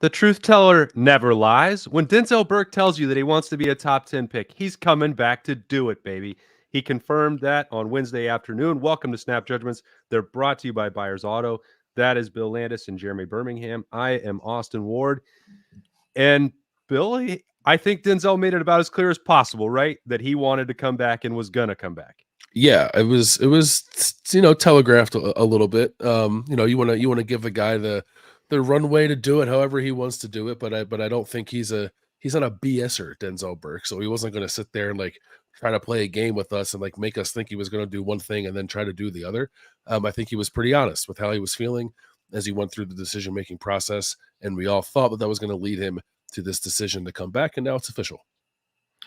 The truth teller never lies. When Denzel Burke tells you that he wants to be a top 10 pick, he's coming back to do it, baby. He confirmed that on Wednesday afternoon. Welcome to Snap Judgments. They're brought to you by Buyers Auto. That is Bill Landis and Jeremy Birmingham. I am Austin Ward. And Bill, I think Denzel made it about as clear as possible, right? That he wanted to come back and was going to come back. Yeah, it was telegraphed a little bit. You want to give the guy the runway to do it however he wants to do it, but I don't think he's not a BSer, Denzel Burke. So he wasn't going to sit there and like try to play a game with us and like make us think he was going to do one thing and then try to do the other. I think he was pretty honest with how he was feeling as he went through the decision-making process, and we all thought that was going to lead him to this decision to come back, and now it's official.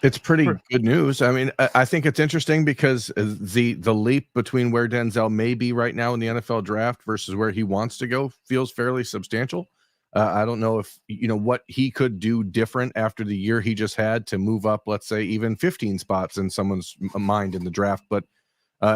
It's pretty good news. I mean, I think it's interesting because the leap between where Denzel may be right now in the NFL draft versus where he wants to go feels fairly substantial. I don't know if, what he could do different after the year he just had to move up, let's say, even 15 spots in someone's mind in the draft. But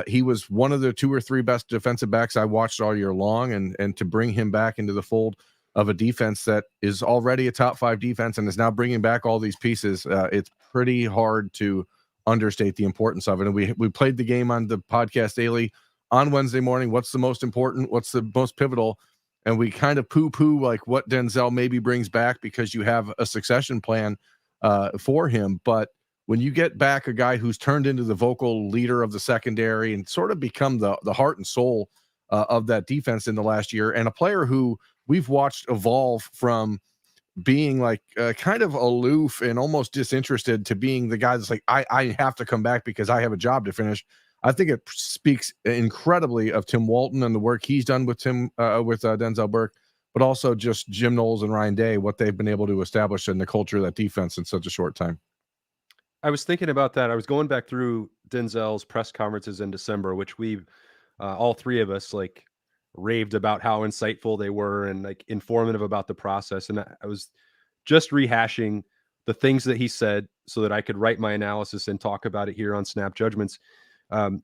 he was one of the 2 or 3 best defensive backs I watched all year long. And to bring him back into the fold of a defense that is already a top 5 defense and is now bringing back all these pieces, it's pretty hard to understate the importance of it. And we played the game on the podcast daily on Wednesday morning. What's the most important? What's the most pivotal? And we kind of poo-poo like what Denzel maybe brings back because you have a succession plan for him. But when you get back a guy who's turned into the vocal leader of the secondary and sort of become the heart and soul of that defense in the last year, and a player who we've watched evolve from being like kind of aloof and almost disinterested to being the guy that's like, I have to come back because I have a job to finish. I think it speaks incredibly of Tim Walton and the work he's done with Denzel Burke, but also just Jim Knowles and Ryan Day, what they've been able to establish in the culture of that defense in such a short time. I was thinking about that. I was going back through Denzel's press conferences in December, which we, all 3 of us, like, raved about how insightful they were and like informative about the process. And I was just rehashing the things that he said so that I could write my analysis and talk about it here on Snap Judgments. And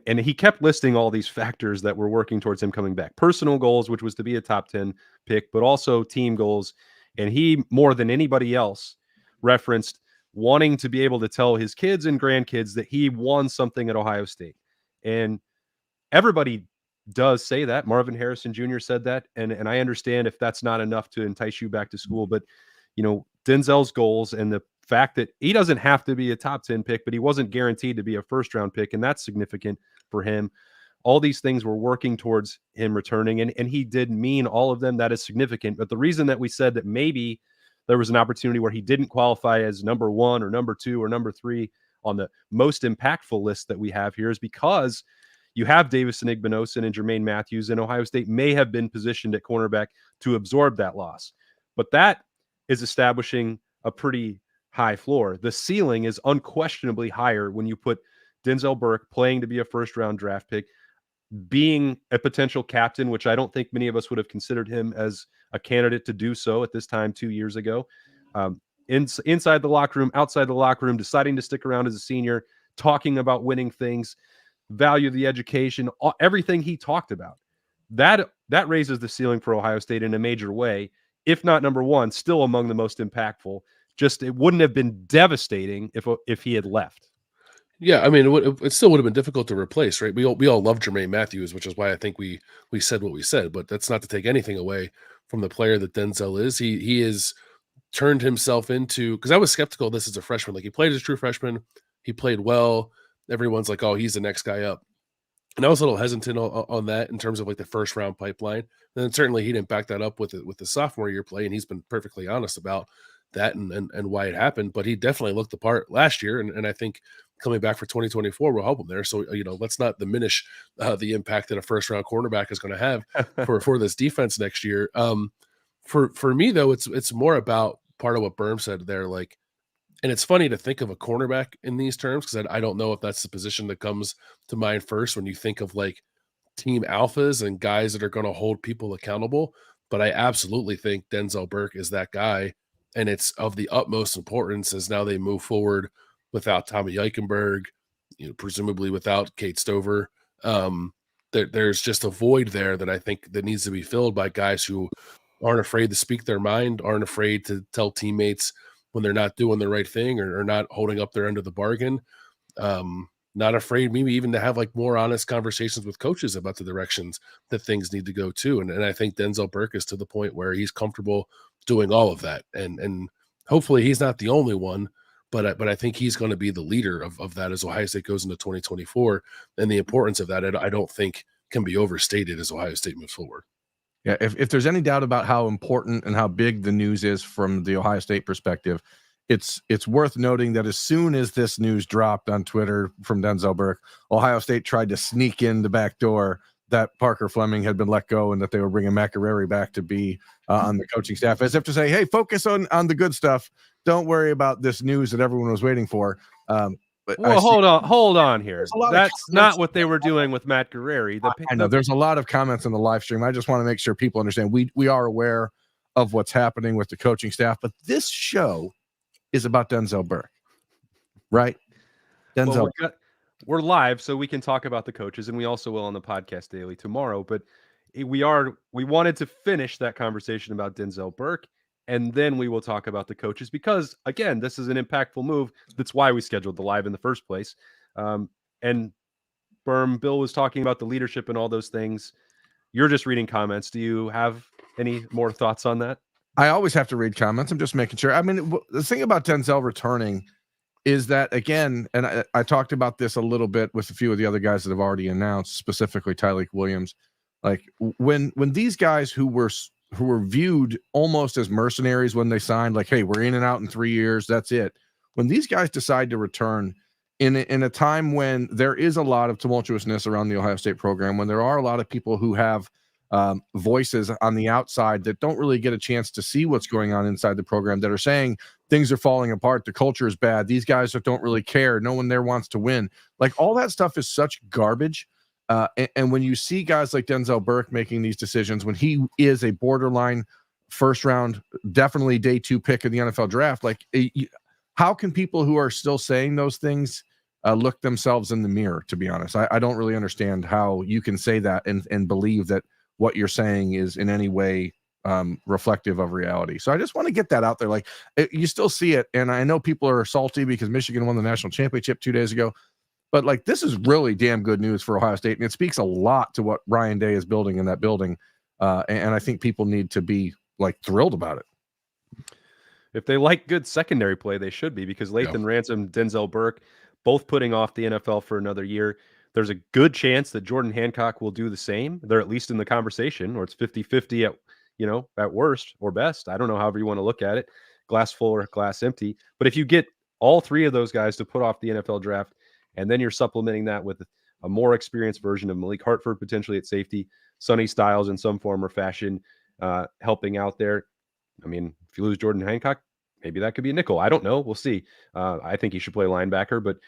he kept listing all these factors that were working towards him coming back. Personal goals, which was to be a top 10 pick, but also team goals. And he, more than anybody else, referenced wanting to be able to tell his kids and grandkids that he won something at Ohio State. And everybody does say that. Marvin Harrison Jr. said that. And I understand if that's not enough to entice you back to school, but Denzel's goals and the fact that he doesn't have to be a top 10 pick, but he wasn't guaranteed to be a first round pick. And that's significant for him. All these things were working towards him returning, and he did mean all of them. That is significant. But the reason that we said that maybe there was an opportunity where he didn't qualify as number 1 or number 2 or number 3 on the most impactful list that we have here is because you have Davison Igbinosun and Jermaine Matthews, and Ohio State may have been positioned at cornerback to absorb that loss. But that is establishing a pretty high floor. The ceiling is unquestionably higher when you put Denzel Burke playing to be a first-round draft pick, being a potential captain, which I don't think many of us would have considered him as a candidate to do so at this time 2 years ago. Inside the locker room, outside the locker room, deciding to stick around as a senior, talking about winning things, value the education, everything he talked about. That raises the ceiling for Ohio State in a major way, if not number 1, still among the most impactful. Just it wouldn't have been devastating if he had left. Yeah, I mean, it still would have been difficult to replace, right? We all love Jermaine Matthews, which is why I think we said what we said. But that's not to take anything away from the player that Denzel is. He has turned himself into, because I was skeptical of this as a freshman. Like, he played as a true freshman, he played well. Everyone's like, oh, he's the next guy up. And I was a little hesitant on that in terms of like the first round pipeline. And then certainly he didn't back that up with the sophomore year play, and he's been perfectly honest about that and why it happened. But he definitely looked the part last year, and I think coming back for 2024 will help him there. So let's not diminish the impact that a first round cornerback is going to have for this defense next year. For me though, it's more about part of what Berm said there, like. And it's funny to think of a cornerback in these terms because I don't know if that's the position that comes to mind first when you think of like team alphas and guys that are going to hold people accountable. But I absolutely think Denzel Burke is that guy. And it's of the utmost importance as now they move forward without Tommy Eichenberg, presumably without Kate Stover. There's just a void there that I think that needs to be filled by guys who aren't afraid to speak their mind, aren't afraid to tell teammates when they're not doing the right thing or not holding up their end of the bargain. Not afraid maybe even to have like more honest conversations with coaches about the directions that things need to go to. And I think Denzel Burke is to the point where he's comfortable doing all of that. And hopefully he's not the only one, but I think he's going to be the leader of that as Ohio State goes into 2024. And the importance of that, I don't think can be overstated as Ohio State moves forward. Yeah, if there's any doubt about how important and how big the news is from the Ohio State perspective, it's worth noting that as soon as this news dropped on Twitter from Denzel Burke, Ohio State tried to sneak in the back door that Parker Fleming had been let go and that they were bringing McArary back to be on the coaching staff, as if to say, hey, focus on the good stuff. Don't worry about this news that everyone was waiting for. But well, hold on here. That's not what they were doing with Matt Guerreri. I know there's a lot of comments on the live stream. I just want to make sure people understand we are aware of what's happening with the coaching staff, but this show is about Denzel Burke, right? Denzel. Well, we're live, so we can talk about the coaches, and we also will on the podcast daily tomorrow. But we wanted to finish that conversation about Denzel Burke, and then we will talk about the coaches because, again, this is an impactful move. That's why we scheduled the live in the first place. And Bill was talking about the leadership and all those things. You're just reading comments. Do you have any more thoughts on that? I always have to read comments. I'm just making sure. I mean, the thing about Denzel returning is that, again, and I talked about this a little bit with a few of the other guys that have already announced, specifically Tyleik Williams. Like when these guys who were viewed almost as mercenaries when they signed, like, hey, we're in and out in 3 years, that's it. When these guys decide to return in a time when there is a lot of tumultuousness around the Ohio State program, when there are a lot of people who have voices on the outside that don't really get a chance to see what's going on inside the program, that are saying things are falling apart, the culture is bad, these guys don't really care, no one there wants to win. Like, all that stuff is such garbage. And when you see guys like Denzel Burke making these decisions, when he is a borderline first round, definitely day 2 pick in the NFL draft, like, how can people who are still saying those things look themselves in the mirror? To be honest, I don't really understand how you can say that and believe that what you're saying is in any way reflective of reality. So I just want to get that out there. Like, you still see it. And I know people are salty because Michigan won the national championship 2 days ago, but like, this is really damn good news for Ohio State. And it speaks a lot to what Ryan Day is building in that building. And I think people need to be like thrilled about it. If they like good secondary play, they should be, because Lathan Ransom, Denzel Burke, both putting off the NFL for another year. There's a good chance that Jordan Hancock will do the same. They're at least in the conversation, or it's 50-50 at worst or best. I don't know, however you want to look at it, glass full or glass empty. But if you get all 3 of those guys to put off the NFL draft, and then you're supplementing that with a more experienced version of Malik Hartford, potentially at safety, Sonny Styles in some form or fashion, helping out there. I mean, if you lose Jordan Hancock, maybe that could be a nickel. I don't know. We'll see. I think he should play linebacker, but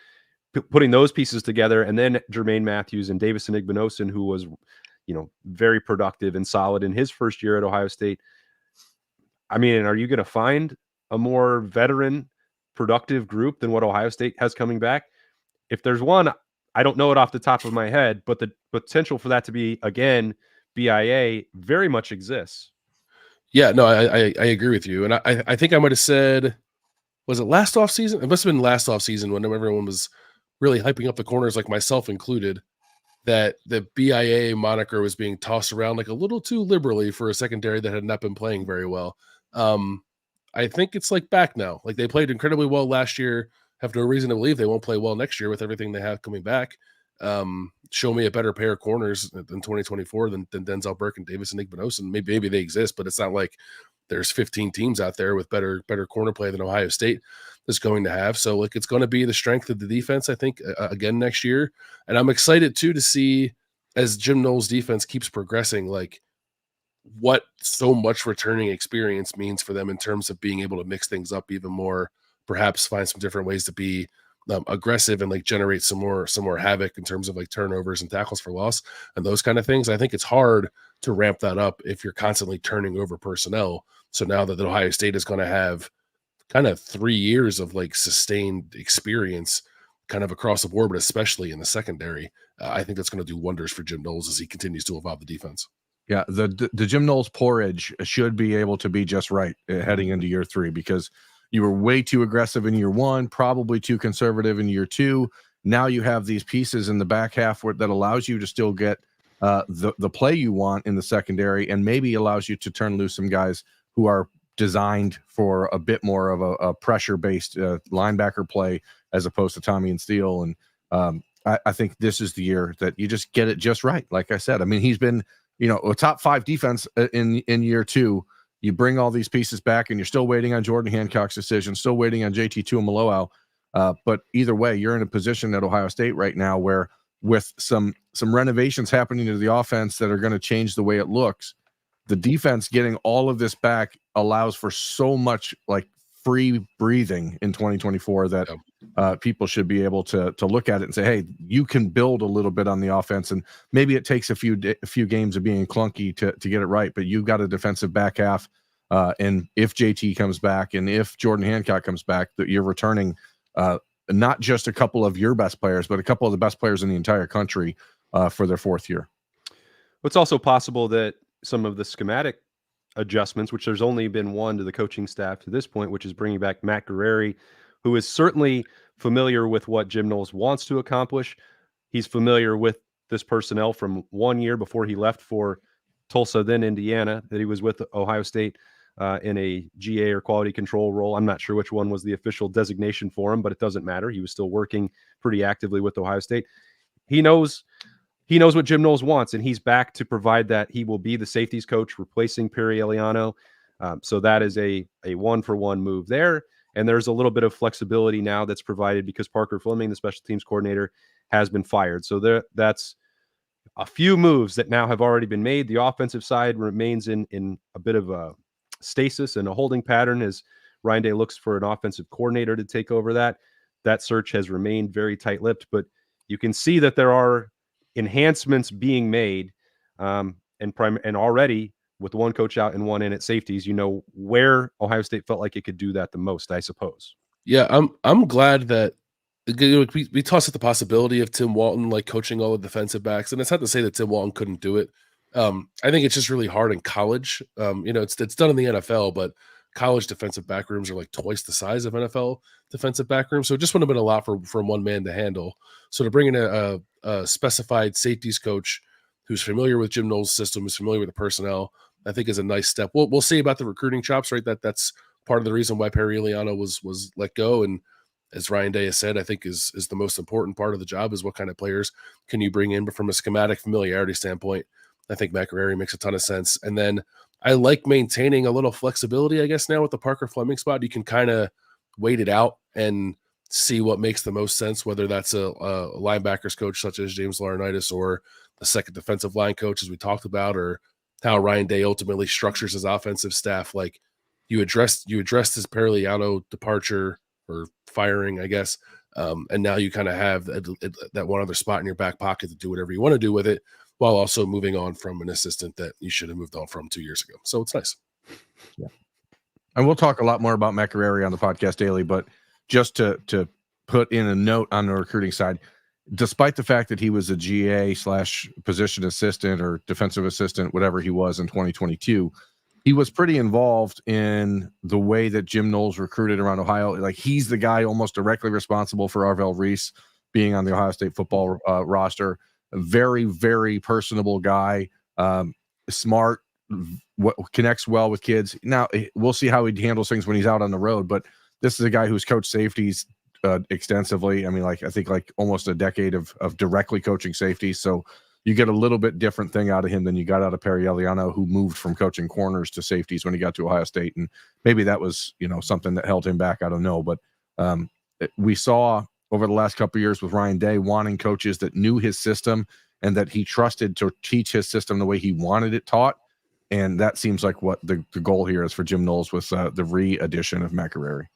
putting those pieces together, and then Jermaine Matthews and Davison Igbinosun, who was, very productive and solid in his first year at Ohio State. I mean, are you going to find a more veteran, productive group than what Ohio State has coming back? If there's one, I don't know it off the top of my head, but the potential for that to be, again, BIA very much exists. Yeah, no, I agree with you. And I think I might have said, was it last offseason? It must have been last offseason when everyone was really hyping up the corners, like myself included, that the BIA moniker was being tossed around like a little too liberally for a secondary that had not been playing very well. I think it's like back now. Like, they played incredibly well last year. Have no reason to believe they won't play well next year with everything they have coming back. Show me a better pair of corners in 2024 than Denzel Burke and Davison Igbinosun. Maybe they exist, but it's not like there's 15 teams out there with better corner play than Ohio State is going to have. So, like, it's going to be the strength of the defense, I think, again next year. And I'm excited too to see, as Jim Knowles' defense keeps progressing, like, what so much returning experience means for them in terms of being able to mix things up even more, perhaps find some different ways to be aggressive and like generate some more havoc in terms of like turnovers and tackles for loss and those kind of things. I think it's hard to ramp that up if you're constantly turning over personnel. So now that the Ohio State is going to have kind of 3 years of like sustained experience kind of across the board, but especially in the secondary, I think that's going to do wonders for Jim Knowles as he continues to evolve the defense. Yeah, the Jim Knowles porridge should be able to be just right heading into year 3, because you were way too aggressive in year 1, probably too conservative in year 2. Now you have these pieces in the back half that allows you to still get the play you want in the secondary, and maybe allows you to turn loose some guys who are designed for a bit more of a pressure-based linebacker play as opposed to Tommy and Steele. And I think this is the year that you just get it just right. Like I said, I mean, he's been a top 5 defense in year 2. You bring all these pieces back, and you're still waiting on Jordan Hancock's decision, still waiting on JT Tuimoloau. But either way, you're in a position at Ohio State right now where, with some renovations happening to the offense that are going to change the way it looks, the defense getting all of this back allows for so much like free breathing in 2024 that people should be able to look at it and say, hey, you can build a little bit on the offense, and maybe it takes a few games of being clunky to get it right, but you've got a defensive back half, and if JT comes back and if Jordan Hancock comes back, that you're returning not just a couple of your best players, but a couple of the best players in the entire country for their 4th year. It's also possible that some of the schematic adjustments, which there's only been one to the coaching staff to this point, which is bringing back Matt Guerrieri, who is certainly familiar with what Jim Knowles wants to accomplish. He's familiar with this personnel from 1 year before he left for Tulsa, then Indiana, that he was with Ohio State in a GA or quality control role. I'm not sure which one was the official designation for him, but it doesn't matter. He was still working pretty actively with Ohio State. He knows what Jim Knowles wants, and he's back to provide that. He will be the safeties coach, replacing Perry Eliano. So that is a 1-for-1 move there. And there's a little bit of flexibility now that's provided because Parker Fleming, the special teams coordinator, has been fired. So that's a few moves that now have already been made. The offensive side remains in a bit of a stasis and a holding pattern as Ryan Day looks for an offensive coordinator to take over that. That search has remained very tight-lipped, but you can see that there are enhancements being made, and already with one coach out and one in at safeties, where Ohio State felt like it could do that the most, I suppose. Yeah, I'm glad that we tossed at the possibility of Tim Walton like coaching all the defensive backs, and it's not to say that Tim Walton couldn't do it. I think it's just really hard in college. It's done in the NFL, but college defensive back rooms are like twice the size of NFL defensive back rooms. So it just would have been a lot for one man to handle. So to bring in a specified safeties coach who's familiar with Jim Knowles' system, who's familiar with the personnel, I think is a nice step. We'll see about the recruiting chops, right? That's part of the reason why Perry Eliano was let go. And as Ryan Day has said, I think is the most important part of the job is what kind of players can you bring in. But from a schematic familiarity standpoint, I think Matt Guerrieri makes a ton of sense. And then I like maintaining a little flexibility, I guess, now with the Parker Fleming spot. You can kind of wait it out and see what makes the most sense, whether that's a linebackers coach such as James Laurinaitis or the second defensive line coach, as we talked about, or how Ryan Day ultimately structures his offensive staff. Like you addressed his Perry Eliano departure or firing, I guess. And now you kind of have that one other spot in your back pocket to do whatever you want to do with it, while also moving on from an assistant that you should have moved on from 2 years ago. So it's nice. Yeah. And we'll talk a lot more about Matt Guerrieri on the podcast daily, but just to put in a note on the recruiting side, despite the fact that he was a GA/position assistant or defensive assistant, whatever he was in 2022, he was pretty involved in the way that Jim Knowles recruited around Ohio. Like he's the guy almost directly responsible for Arvell Reese being on the Ohio State football roster. A very, very personable guy, smart, connects well with kids. Now, we'll see how he handles things when he's out on the road, but this is a guy who's coached safeties extensively. I mean, I think almost a decade of directly coaching safeties. So you get a little bit different thing out of him than you got out of Perry Eliano, who moved from coaching corners to safeties when he got to Ohio State. And maybe that was, something that held him back. I don't know. But we saw over the last couple of years with Ryan Day wanting coaches that knew his system and that he trusted to teach his system the way he wanted it taught. And that seems like what the goal here is for Jim Knowles with the re-addition of Matt Guerrieri.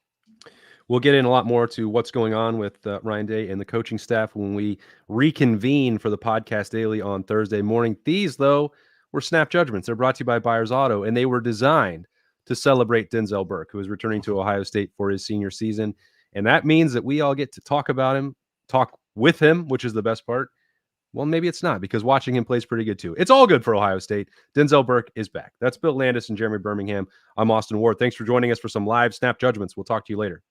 We'll get in a lot more to what's going on with Ryan Day and the coaching staff when we reconvene for the podcast daily on Thursday morning. These, though, were Snap Judgments. They're brought to you by Buyers Auto, and they were designed to celebrate Denzel Burke, who is returning to Ohio State for his senior season. And that means that we all get to talk about him, talk with him, which is the best part, Well, maybe it's not, because watching him play is pretty good too. It's all good for Ohio State. Denzel Burke is back. That's Bill Landis and Jeremy Birmingham. I'm Austin Ward. Thanks for joining us for some live snap judgments. We'll talk to you later.